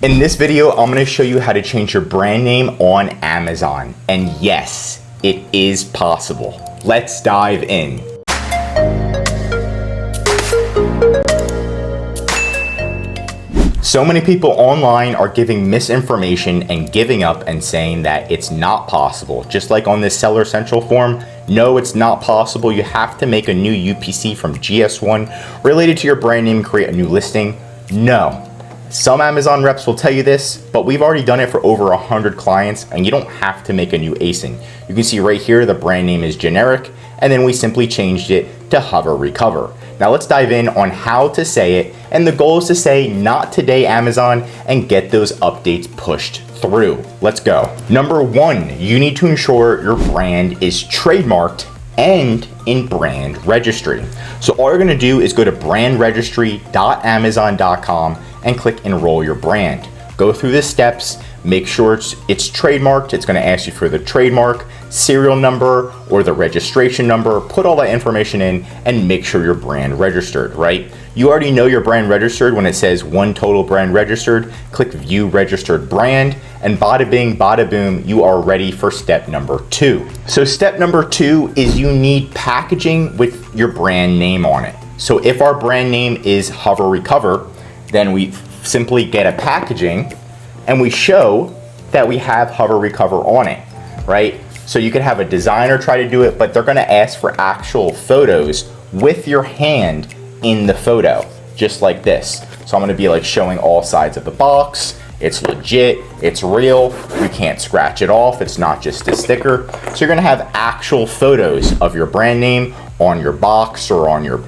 In this video, I'm going to show you how to change your brand name on Amazon. And yes, it is possible. Let's dive in. So many people online are giving misinformation and giving up and saying that it's not possible. Just like on this Seller Central form, no, it's not possible. You have to make a new UPC from GS1 related to your brand name, create a new listing. No. Some Amazon reps will tell you this, but we've already done it for over 100 clients and you don't have to make a new ASIN. You can see right here, the brand name is generic, and then we simply changed it to Hover Recover. Now let's dive in on how to say it, and the goal is to say not today Amazon and get those updates pushed through. Let's go. Number one, you need to ensure your brand is trademarked and in brand registry. So all you're gonna do is go to brandregistry.amazon.com and click enroll your brand. Go through the steps, make sure it's trademarked. It's gonna ask you for the trademark, serial number, or the registration number. Put all that information in and make sure your brand registered, right? You already know your brand registered when it says one total brand registered. Click view registered brand, and bada bing, bada boom, you are ready for step number two. So step number two is you need packaging with your brand name on it. So if our brand name is Hover Recover, then we simply get a packaging and we show that we have Hover Recover on it, right? So you could have a designer try to do it, but they're gonna ask for actual photos with your hand in the photo, just like this. So I'm gonna be like showing all sides of the box. It's legit, it's real, we can't scratch it off, it's not just a sticker. So you're gonna have actual photos of your brand name on your box or on your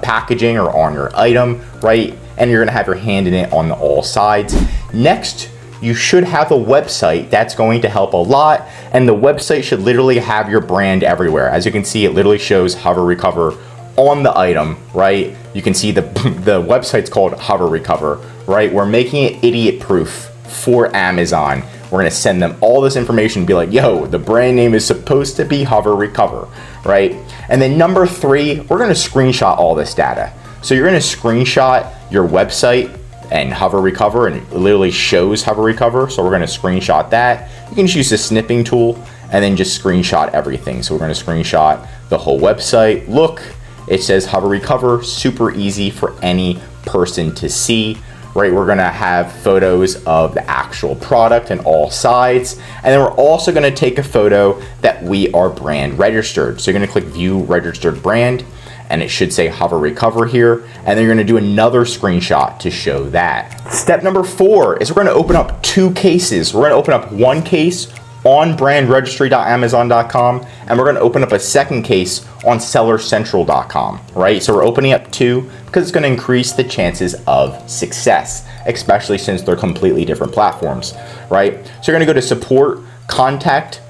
packaging or on your item, right? And you're gonna have your hand in it on all sides. Next, you should have a website. That's going to help a lot. And the website should literally have your brand everywhere. As you can see, it literally shows Hover Recover on the item, right? You can see the website's called Hover Recover, right? We're making it idiot proof for Amazon. We're gonna send them all this information and be like, yo, the brand name is supposed to be Hover Recover, right? And then number three, we're gonna screenshot all this data. So you're gonna screenshot your website and Hover Recover, and it literally shows Hover Recover. So we're gonna screenshot that. You can just use the snipping tool and then just screenshot everything. So we're gonna screenshot the whole website. Look, it says Hover Recover, super easy for any person to see, right? We're gonna have photos of the actual product and all sides. And then we're also gonna take a photo that we are brand registered. So you're gonna click view registered brand, and it should say Hover Recover here. And then you're gonna do another screenshot to show that. Step number four is we're gonna open up two cases. We're gonna open up one case on brandregistry.amazon.com, and we're gonna open up a second case on sellercentral.com, right? So we're opening up two because it's gonna increase the chances of success, especially since they're completely different platforms, right? So you're gonna go to support, contact,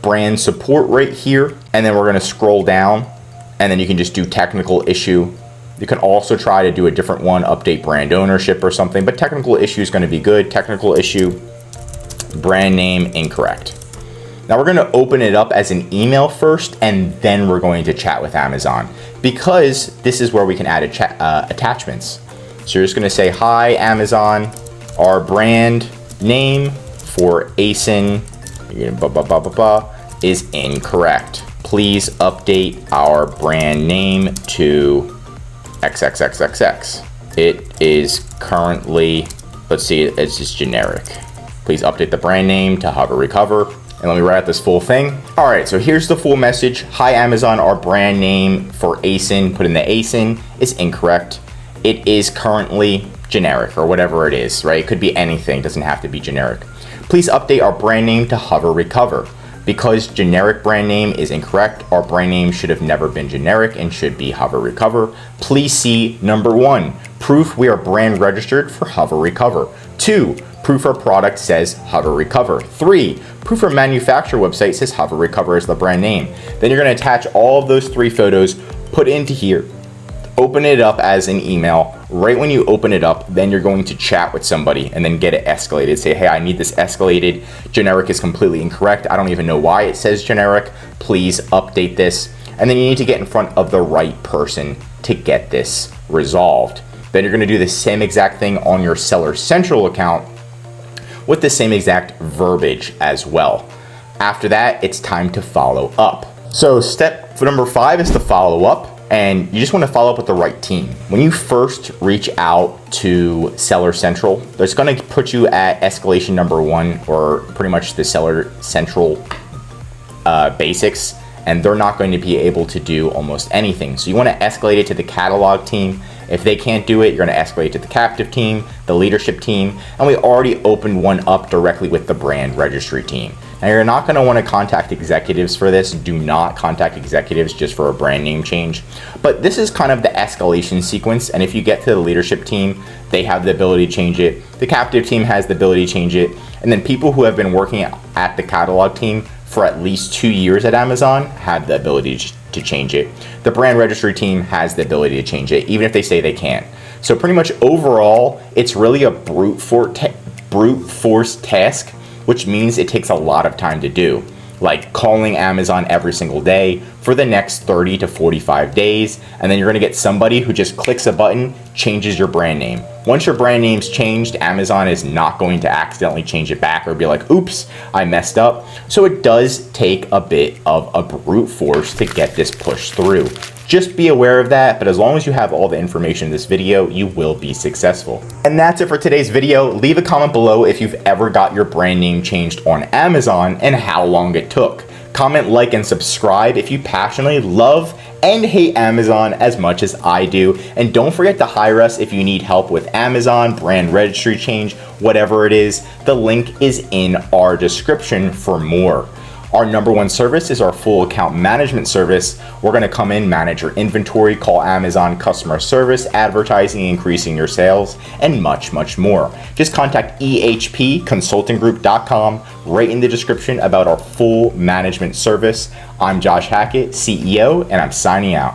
brand support right here, and then we're gonna scroll down, and then you can just do technical issue. You can also try to do a different one, update brand ownership or something, but technical issue is gonna be good. Technical issue, brand name incorrect. Now we're gonna open it up as an email first, and then we're going to chat with Amazon, because this is where we can add attachments. So you're just gonna say, hi Amazon, our brand name for ASIN is incorrect. Please update our brand name to XXXXX. It is currently, let's see, it's just generic. Please update the brand name to Hover Recover. And let me write out this full thing. All right, so here's the full message. Hi Amazon, our brand name for ASIN, put in the ASIN, is incorrect. It is currently generic, or whatever it is, right? It could be anything, doesn't have to be generic. Please update our brand name to Hover Recover. Because generic brand name is incorrect, our brand name should have never been generic and should be Hover Recover. Please see number one, proof we are brand registered for Hover Recover. 2, proof our product says Hover Recover. 3, proof our manufacturer website says Hover Recover is the brand name. Then you're gonna attach all of those 3 photos, put into here, open it up as an email. Right when you open it up, then you're going to chat with somebody and then get it escalated. Say, hey, I need this escalated. Generic is completely incorrect. I don't even know why it says generic. Please update this. And then you need to get in front of the right person to get this resolved. Then you're gonna do the same exact thing on your Seller Central account with the same exact verbiage as well. After that, it's time to follow up. So step number 5 is to follow up, and you just want to follow up with the right team. When you first reach out to Seller Central, it's going to put you at escalation number 1, or pretty much the Seller Central basics, and they're not going to be able to do almost anything. So you want to escalate it to the catalog team. If they can't do it, you're going to escalate to the captive team, the leadership team, and we already opened one up directly with the brand registry team. Now, you're not going to want to contact executives for this. Do not contact executives just for a brand name change. But this is kind of the escalation sequence, and if you get to the leadership team, they have the ability to change it. The captive team has the ability to change it. And then people who have been working at the catalog team for at least 2 years at Amazon have the ability to change it. The brand registry team has the ability to change it, even if they say they can't. So pretty much overall, it's really a brute force task, which means it takes a lot of time to do, like calling Amazon every single day for the next 30 to 45 days, and then you're gonna get somebody who just clicks a button, changes your brand name. Once your brand name's changed, Amazon is not going to accidentally change it back or be like, oops, I messed up. So it does take a bit of a brute force to get this pushed through. Just be aware of that, but as long as you have all the information in this video, you will be successful. And that's it for today's video. Leave a comment below if you've ever got your brand name changed on Amazon and how long it took. Comment, like, and subscribe if you passionately love and hate Amazon as much as I do. And don't forget to hire us if you need help with Amazon, brand registry change, whatever it is. The link is in our description for more. Our number 1 service is our full account management service. We're gonna come in, manage your inventory, call Amazon customer service, advertising, increasing your sales, and much, much more. Just contact ehpconsultinggroup.com right in the description about our full management service. I'm Josh Hackett, CEO, and I'm signing out.